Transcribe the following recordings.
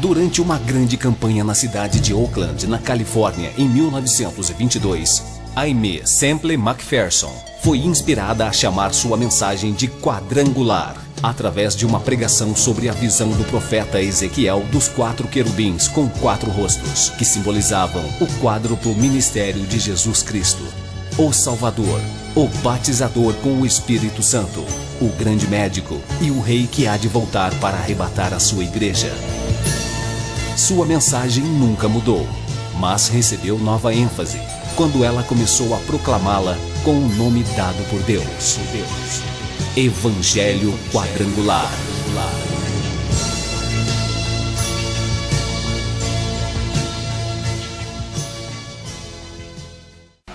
Durante uma grande campanha na cidade de Oakland, na Califórnia, em 1922, Aimee Semple McPherson foi inspirada a chamar sua mensagem de quadrangular, através de uma pregação sobre a visão do profeta Ezequiel dos 4 querubins com 4 rostos, que simbolizavam o quádruplo ministério de Jesus Cristo, o Salvador, o batizador com o Espírito Santo, o grande médico e o rei que há de voltar para arrebatar a sua igreja. Sua mensagem nunca mudou, mas recebeu nova ênfase quando ela começou a proclamá-la com o nome dado por Deus. Evangelho Quadrangular.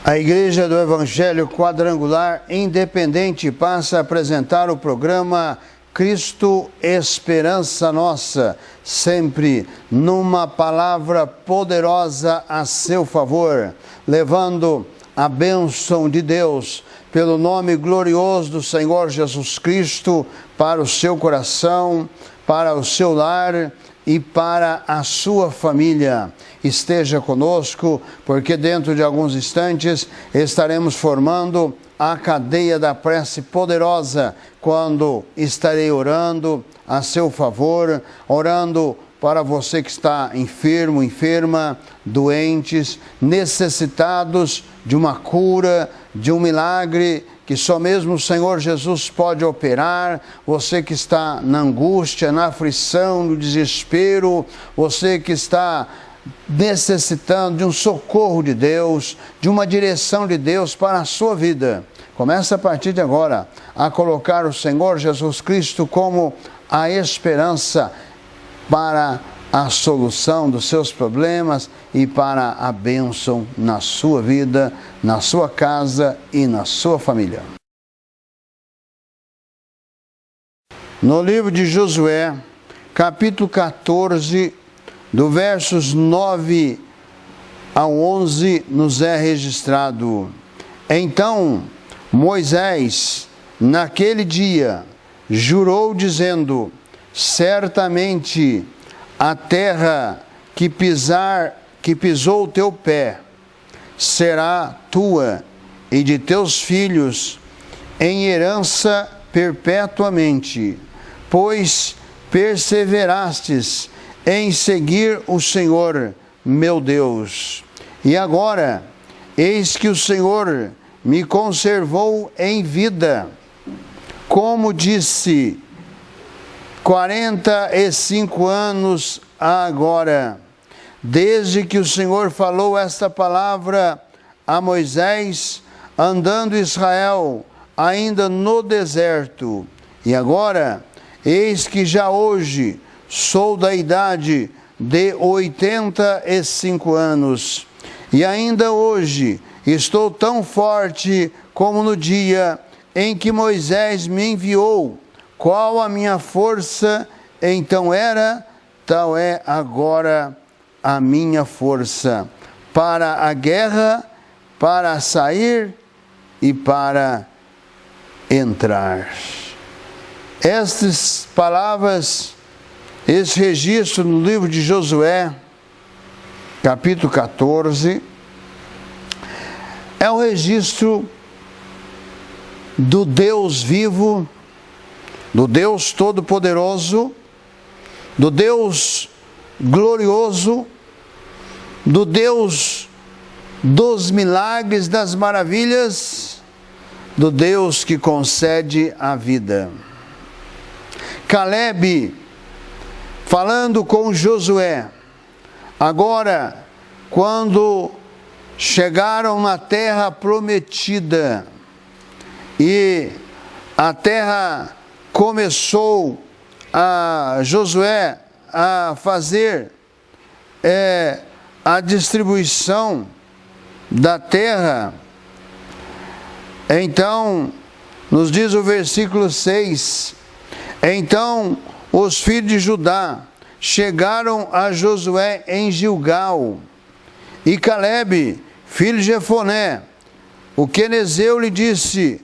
A Igreja do Evangelho Quadrangular Independente passa a apresentar o programa Cristo Esperança Nossa, sempre numa palavra poderosa a seu favor, levando a bênção de Deus pelo nome glorioso do Senhor Jesus Cristo para o seu coração, para o seu lar e para a sua família. Esteja conosco, porque dentro de alguns instantes estaremos formando a cadeia da prece poderosa, quando estarei orando a seu favor, orando para você que está enfermo, enferma, doentes, necessitados de uma cura, de um milagre que só mesmo o Senhor Jesus pode operar. Você que está na angústia, na aflição, no desespero, você que está necessitando de um socorro de Deus, de uma direção de Deus para a sua vida. Começa a partir de agora a colocar o Senhor Jesus Cristo como a esperança para a solução dos seus problemas e para a bênção na sua vida, na sua casa e na sua família. No livro de Josué, capítulo 14, do versos 9 ao 11, nos é registrado: Então Moisés, naquele dia, jurou dizendo: certamente a terra que pisou o teu pé será tua e de teus filhos em herança perpetuamente, pois perseverastes em seguir o Senhor, meu Deus. E agora, eis que o Senhor me conservou em vida, como disse, 45 anos agora, desde que o Senhor falou esta palavra a Moisés, andando Israel ainda no deserto. E agora, eis que já hoje sou da idade de 85 anos, e ainda hoje estou tão forte como no dia em que Moisés me enviou. Qual a minha força então era, tal é agora a minha força, para a guerra, para sair e para entrar. Estas palavras, esse registro no livro de Josué, capítulo 14, é um registro do Deus vivo, do Deus Todo-Poderoso, do Deus glorioso, do Deus dos milagres, das maravilhas, do Deus que concede a vida. Calebe, falando com Josué, agora, quando chegaram na terra prometida, e a terra começou a Josué a fazer a distribuição da terra, então, nos diz o versículo 6, então os filhos de Judá chegaram a Josué em Gilgal, e Calebe, filho de Jefoné, o quenezeu, lhe disse: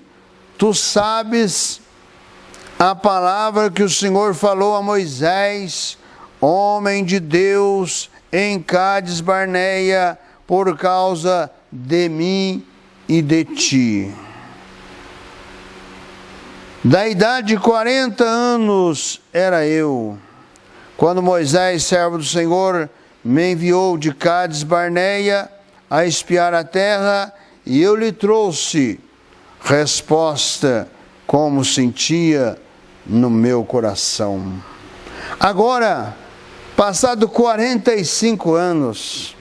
tu sabes a palavra que o Senhor falou a Moisés, homem de Deus, em Cádiz Barneia, por causa de mim e de ti. Da idade de 40 anos era eu, quando Moisés, servo do Senhor, me enviou de Cádiz Barneia a espiar a terra, e eu lhe trouxe resposta como sentia no meu coração. Agora, passado 45 anos,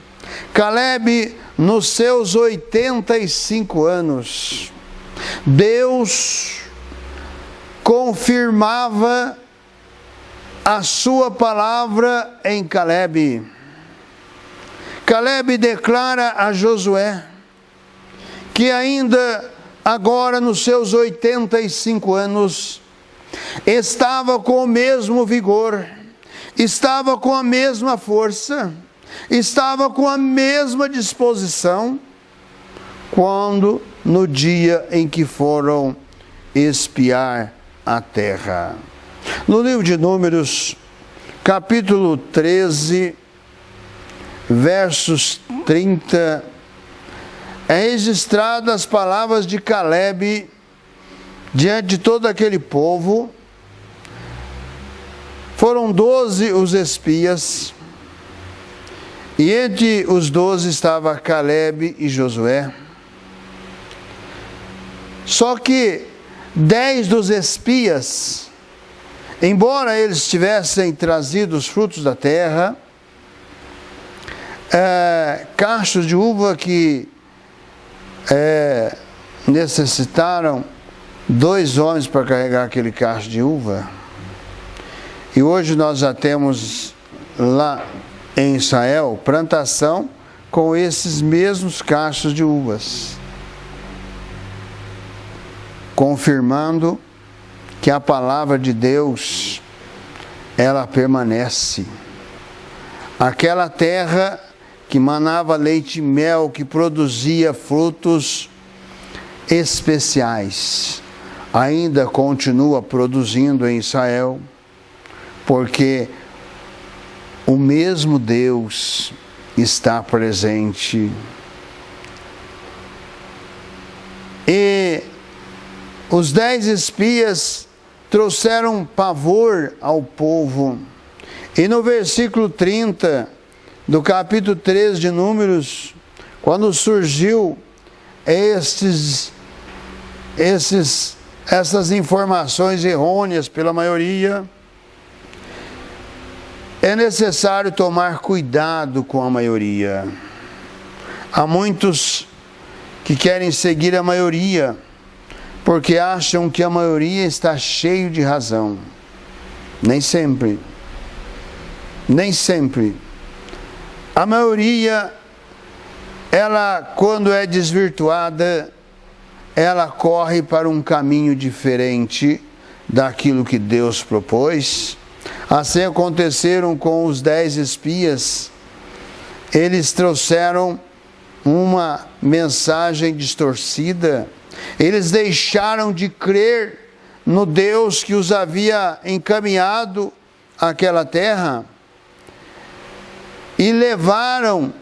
Caleb nos seus 85 anos, Deus confirmava a sua palavra em Caleb. Caleb declara a Josué que ainda agora nos seus 85 anos estava com o mesmo vigor, estava com a mesma força, estava com a mesma disposição quando no dia em que foram espiar a terra. No livro de Números, capítulo 13, versos 30, é registrada as palavras de Caleb diante de todo aquele povo. Foram 12 os espias, e entre os 12 estava Caleb e Josué. Só que 10 dos espias, embora eles tivessem trazido os frutos da terra, cachos de uva que necessitaram 2 homens para carregar aquele cacho de uva. E hoje nós já temos lá em Israel plantação com esses mesmos cachos de uvas, confirmando que a palavra de Deus, ela permanece. Aquela terra que manava leite e mel, que produzia frutos especiais, ainda continua produzindo em Israel, porque o mesmo Deus está presente. E os 10 espias trouxeram pavor ao povo. E no versículo 30 do capítulo 13 de Números, quando surgiu essas informações errôneas pela maioria, é necessário tomar cuidado com a maioria. Há muitos que querem seguir a maioria, porque acham que a maioria está cheio de razão. Nem sempre. Nem sempre. A maioria, ela, quando é desvirtuada, ela corre para um caminho diferente daquilo que Deus propôs. Assim aconteceram com os 10 espias. Eles trouxeram uma mensagem distorcida. Eles deixaram de crer no Deus que os havia encaminhado àquela terra e levaram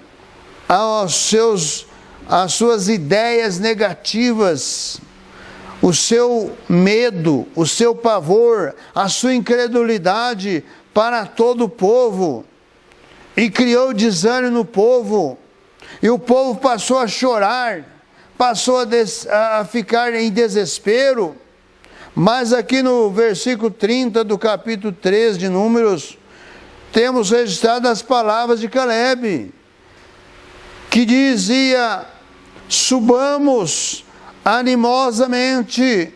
as suas ideias negativas, o seu medo, o seu pavor, a sua incredulidade para todo o povo, e criou desânimo no povo, e o povo passou a chorar, passou a ficar em desespero. Mas aqui no versículo 30 do capítulo 13 de Números, temos registrado as palavras de Caleb, que dizia: subamos animosamente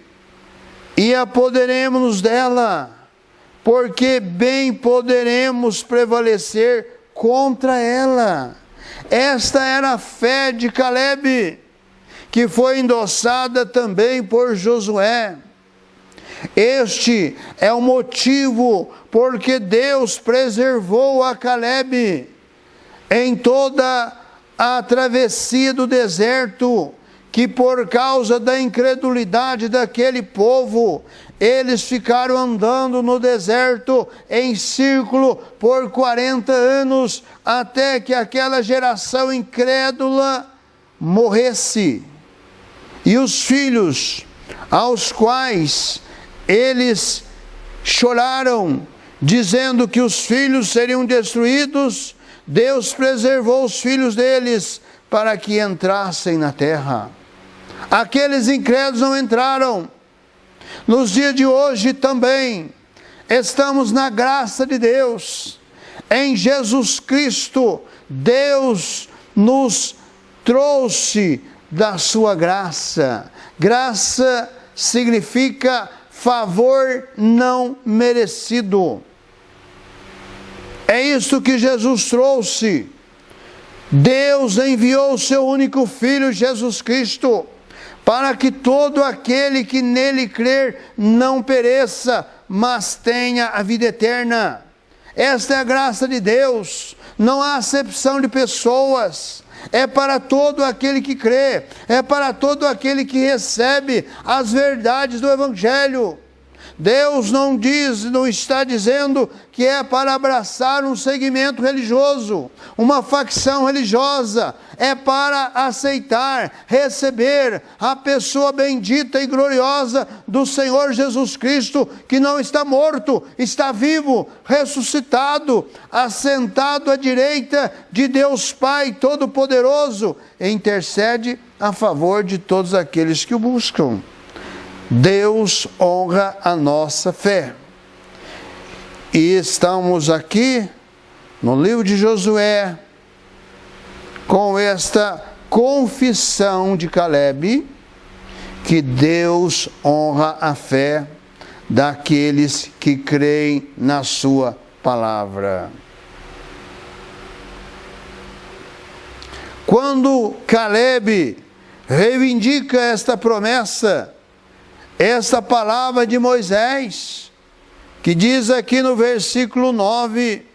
e apoderemos-nos dela, porque bem poderemos prevalecer contra ela. Esta era a fé de Caleb, que foi endossada também por Josué. Este é o motivo porque Deus preservou a Caleb em toda a travessia do deserto, que por causa da incredulidade daquele povo, eles ficaram andando no deserto em círculo por 40 anos, até que aquela geração incrédula morresse. E os filhos aos quais eles choraram, dizendo que os filhos seriam destruídos, Deus preservou os filhos deles para que entrassem na terra. Aqueles incrédulos não entraram. Nos dias de hoje também, estamos na graça de Deus. Em Jesus Cristo, Deus nos trouxe da sua graça. Graça significa favor não merecido. É isso que Jesus trouxe. Deus enviou o seu único Filho, Jesus Cristo, para que todo aquele que nele crer não pereça, mas tenha a vida eterna. Esta é a graça de Deus. Não há acepção de pessoas. É para todo aquele que crê, é para todo aquele que recebe as verdades do Evangelho. Deus não está dizendo que é para abraçar um segmento religioso, uma facção religiosa. É para aceitar, receber a pessoa bendita e gloriosa do Senhor Jesus Cristo, que não está morto, está vivo, ressuscitado, assentado à direita de Deus Pai Todo-Poderoso, e intercede a favor de todos aqueles que o buscam. Deus honra a nossa fé. E estamos aqui no livro de Josué com esta confissão de Caleb, que Deus honra a fé daqueles que creem na sua palavra. Quando Caleb reivindica esta promessa, essa palavra de Moisés, que diz aqui no versículo 9: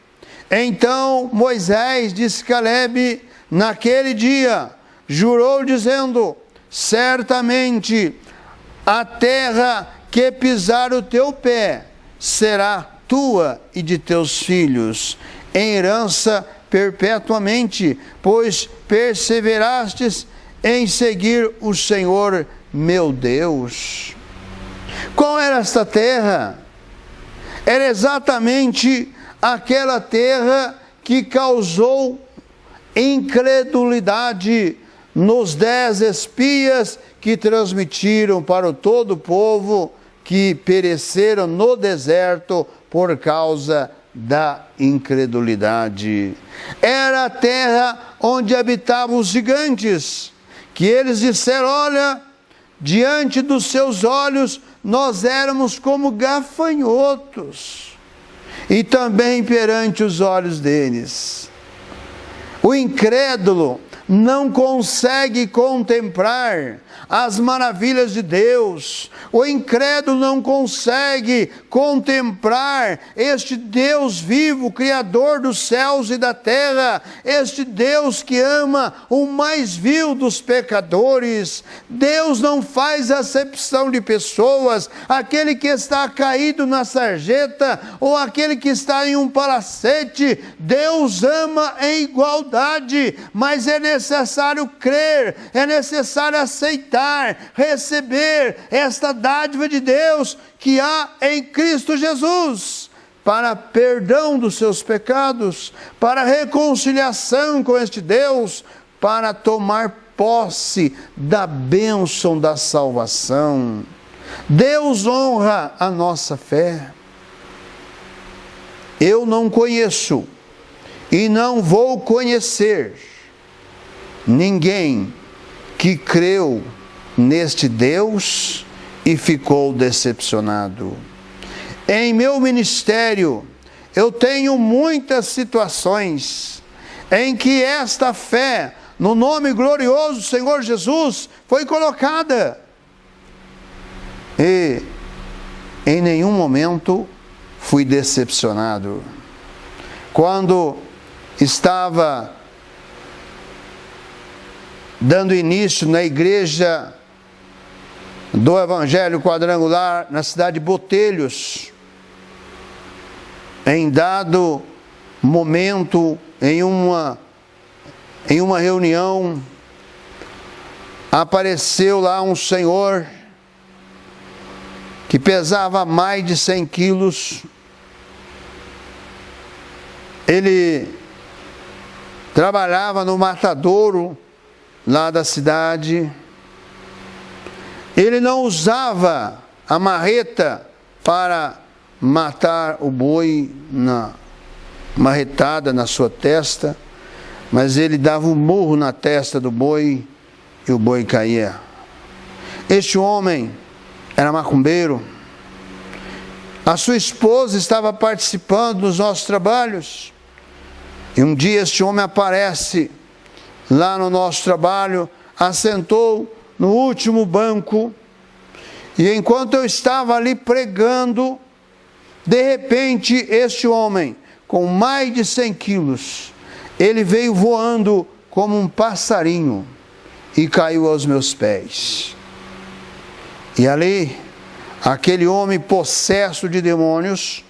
então Moisés, disse Caleb, naquele dia, jurou dizendo: certamente a terra que pisar o teu pé será tua e de teus filhos, em herança perpetuamente, pois perseverastes em seguir o Senhor meu Deus. Qual era esta terra? Era exatamente aquela terra que causou incredulidade nos 10 espias que transmitiram para todo o povo, que pereceram no deserto por causa da incredulidade. Era a terra onde habitavam os gigantes, que eles disseram: olha, diante dos seus olhos nós éramos como gafanhotos, e também perante os olhos deles. O incrédulo não consegue contemplar as maravilhas de Deus. O incrédulo não consegue contemplar este Deus vivo, Criador dos céus e da terra, este Deus que ama o mais vil dos pecadores. Deus não faz acepção de pessoas. Aquele que está caído na sarjeta ou aquele que está em um palacete, Deus ama em igualdade, mas é necessário crer, é necessário aceitar, receber esta dádiva de Deus que há em Cristo Jesus, para perdão dos seus pecados, para reconciliação com este Deus, para tomar posse da bênção da salvação. Deus honra a nossa fé. Eu não conheço e não vou conhecer ninguém que creu neste Deus e ficou decepcionado. Em meu ministério, eu tenho muitas situações em que esta fé no nome glorioso do Senhor Jesus foi colocada. E em nenhum momento fui decepcionado. Quando estava dando início na igreja do Evangelho Quadrangular na cidade de Botelhos, em dado momento, em uma reunião, apareceu lá um senhor que pesava mais de 100 quilos. Ele trabalhava no matadouro lá da cidade. Ele não usava a marreta para matar o boi na marretada na sua testa, mas ele dava um murro na testa do boi e o boi caía. Este homem era macumbeiro. A sua esposa estava participando dos nossos trabalhos. E um dia este homem aparece lá no nosso trabalho, assentou no último banco, e enquanto eu estava ali pregando, de repente este homem, com mais de 100 quilos, ele veio voando como um passarinho e caiu aos meus pés. E ali, aquele homem possesso de demônios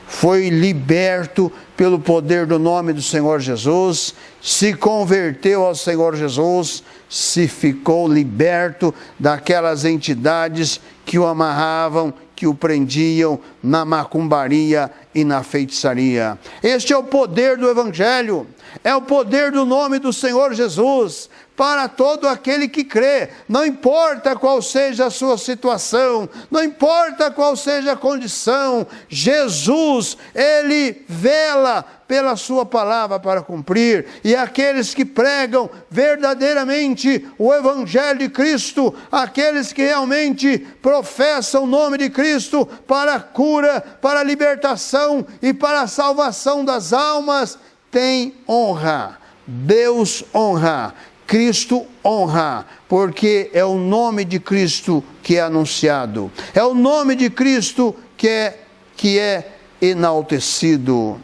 foi liberto pelo poder do nome do Senhor Jesus, se converteu ao Senhor Jesus, se ficou liberto daquelas entidades que o amarravam, que o prendiam na macumbaria e na feitiçaria. Este é o poder do Evangelho, é o poder do nome do Senhor Jesus, para todo aquele que crê, não importa qual seja a sua situação, não importa qual seja a condição, Jesus, Ele vela pela sua palavra para cumprir, e aqueles que pregam verdadeiramente o Evangelho de Cristo, aqueles que realmente professam o nome de Cristo para a cura, para a libertação e para a salvação das almas, têm honra. Deus honra, Cristo honra, porque é o nome de Cristo que é anunciado, é o nome de Cristo que é enaltecido.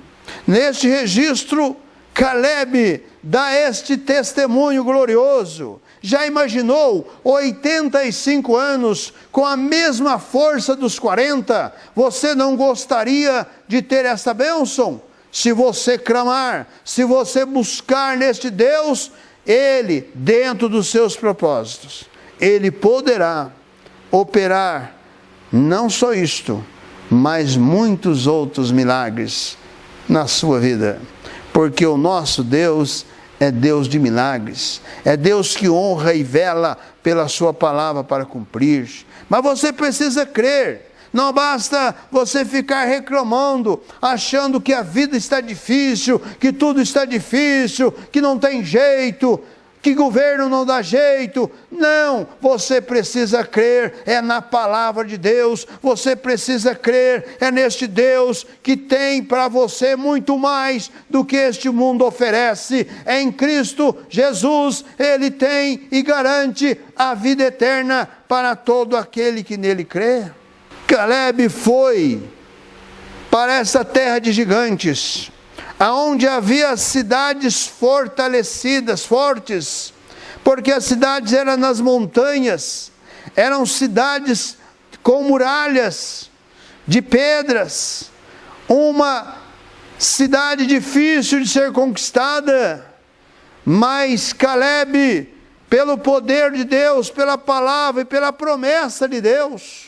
Neste registro, Caleb dá este testemunho glorioso. Já imaginou 85 anos com a mesma força dos 40? Você não gostaria de ter essa bênção? Se você clamar, se você buscar neste Deus, Ele, dentro dos seus propósitos, Ele poderá operar não só isto, mas muitos outros milagres na sua vida, porque o nosso Deus é Deus de milagres, é Deus que honra e vela pela sua palavra para cumprir. Mas você precisa crer. Não basta você ficar reclamando, achando que a vida está difícil, que tudo está difícil, que não tem jeito, que governo não dá jeito. Não, você precisa crer, é na palavra de Deus, você precisa crer, é neste Deus que tem para você muito mais do que este mundo oferece. É em Cristo Jesus, Ele tem e garante a vida eterna para todo aquele que nele crê. Caleb foi para essa terra de gigantes, aonde havia cidades fortalecidas, fortes, porque as cidades eram nas montanhas, eram cidades com muralhas de pedras, uma cidade difícil de ser conquistada, mas Caleb, pelo poder de Deus, pela palavra e pela promessa de Deus,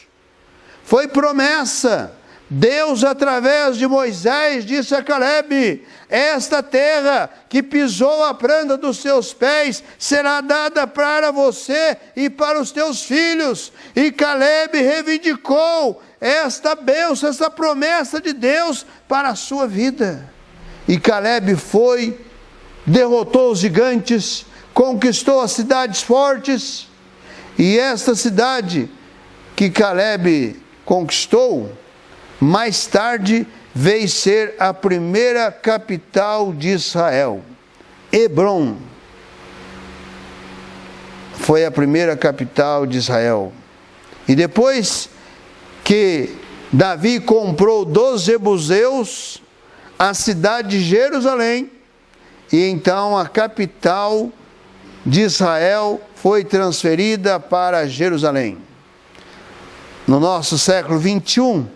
foi promessa. Deus, através de Moisés, disse a Caleb: esta terra que pisou a planta dos seus pés será dada para você e para os teus filhos. E Caleb reivindicou esta bênção, essa promessa de Deus para a sua vida. E Caleb foi, derrotou os gigantes, conquistou as cidades fortes, e esta cidade que Caleb conquistou, mais tarde veio ser a primeira capital de Israel. Hebrom foi a primeira capital de Israel. E depois que Davi comprou dos jebuseus a cidade de Jerusalém, e então a capital de Israel foi transferida para Jerusalém. No nosso século 21,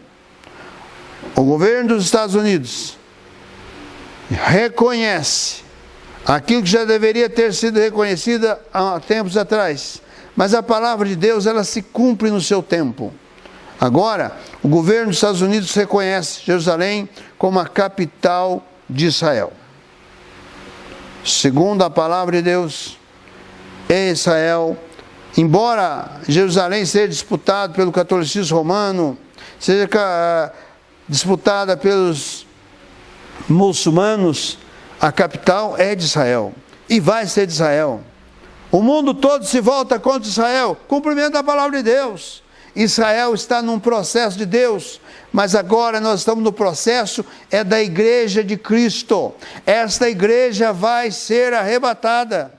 o governo dos Estados Unidos reconhece aquilo que já deveria ter sido reconhecido há tempos atrás, mas a palavra de Deus, ela se cumpre no seu tempo. Agora, o governo dos Estados Unidos reconhece Jerusalém como a capital de Israel. Segundo a palavra de Deus, em Israel, embora Jerusalém seja disputada pelo catolicismo romano, seja disputada pelos muçulmanos, a capital é de Israel e vai ser de Israel. O mundo todo se volta contra Israel, cumprimento da palavra de Deus. Israel está num processo de Deus, mas agora nós estamos no processo da igreja de Cristo. Esta igreja vai ser arrebatada.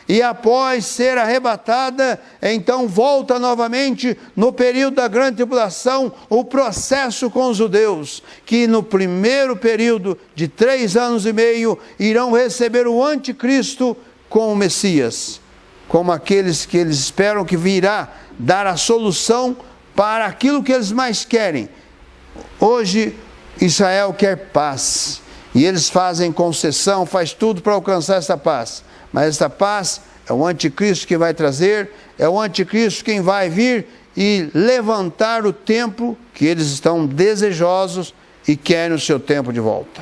E após ser arrebatada, então volta novamente no período da grande tribulação, o processo com os judeus, que no primeiro período de 3 anos e meio, irão receber o anticristo com o Messias, como aqueles que eles esperam que virá dar a solução para aquilo que eles mais querem. Hoje, Israel quer paz, e eles fazem concessão, faz tudo para alcançar essa paz. Mas esta paz é o anticristo que vai trazer, é o anticristo quem vai vir e levantar o templo que eles estão desejosos e querem o seu templo de volta.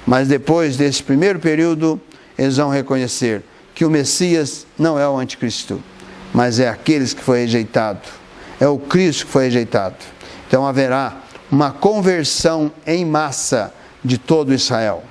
Mas depois desse primeiro período, eles vão reconhecer que o Messias não é o anticristo, mas é aqueles que foi rejeitado, é o Cristo que foi rejeitado. Então haverá uma conversão em massa de todo Israel.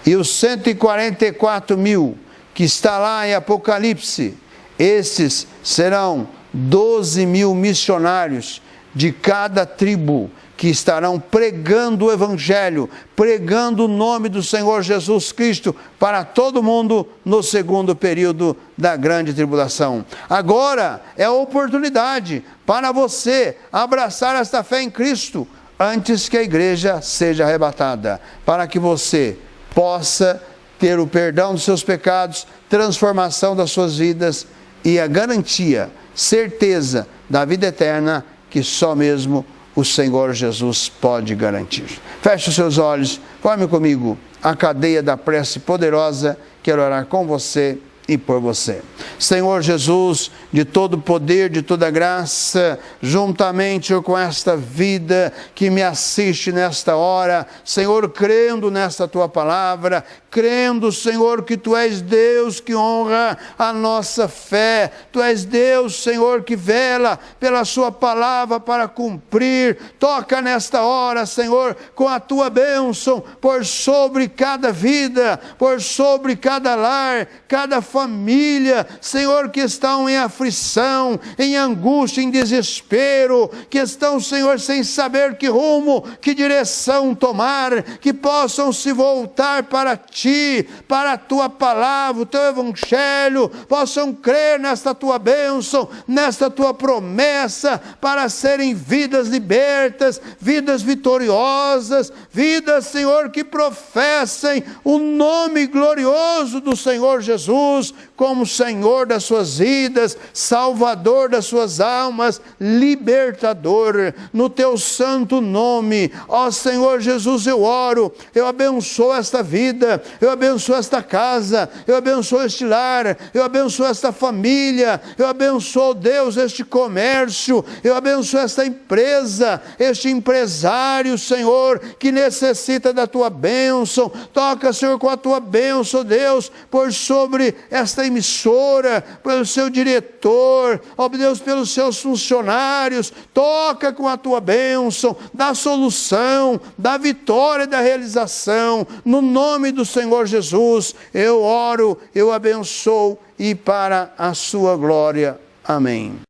E os 144 mil que está lá em Apocalipse, esses serão 12 mil missionários de cada tribo, que estarão pregando o Evangelho, pregando o nome do Senhor Jesus Cristo para todo mundo no segundo período da grande tribulação. Agora é a oportunidade para você abraçar esta fé em Cristo, antes que a igreja seja arrebatada, para que você possa ter o perdão dos seus pecados, transformação das suas vidas e a garantia, certeza da vida eterna que só mesmo o Senhor Jesus pode garantir. Feche os seus olhos, forme comigo a cadeia da prece poderosa. Quero orar com você e por você. Senhor Jesus, de todo poder, de toda graça, juntamente com esta vida que me assiste nesta hora, Senhor, crendo nesta Tua palavra, crendo, Senhor, que Tu és Deus que honra a nossa fé, Tu és Deus, Senhor, que vela pela Sua palavra para cumprir. Toca nesta hora, Senhor, com a Tua bênção por sobre cada vida, por sobre cada lar, cada família, Senhor, que estão em aflição, em angústia, em desespero, que estão, Senhor, sem saber que rumo, que direção tomar, que possam se voltar para Ti, para a Tua palavra, o Teu Evangelho, possam crer nesta Tua bênção, nesta Tua promessa, para serem vidas libertas, vidas vitoriosas, vidas, Senhor, que professem o nome glorioso do Senhor Jesus, como Senhor das suas vidas, Salvador das suas almas, libertador, no Teu santo nome. Ó Senhor Jesus, eu oro, eu abençoo esta vida, eu abençoo esta casa, eu abençoo este lar, eu abençoo esta família, eu abençoo, Deus, este comércio, eu abençoo esta empresa, este empresário, Senhor, que necessita da Tua bênção. Toca, Senhor, com a Tua bênção, Deus, por sobre esta emissora, pelo seu diretor, ó Deus, pelos seus funcionários. Toca com a Tua bênção, dá solução, dá vitória, da realização, no nome do Senhor Jesus, eu oro, eu abençoo, e para a sua glória. Amém.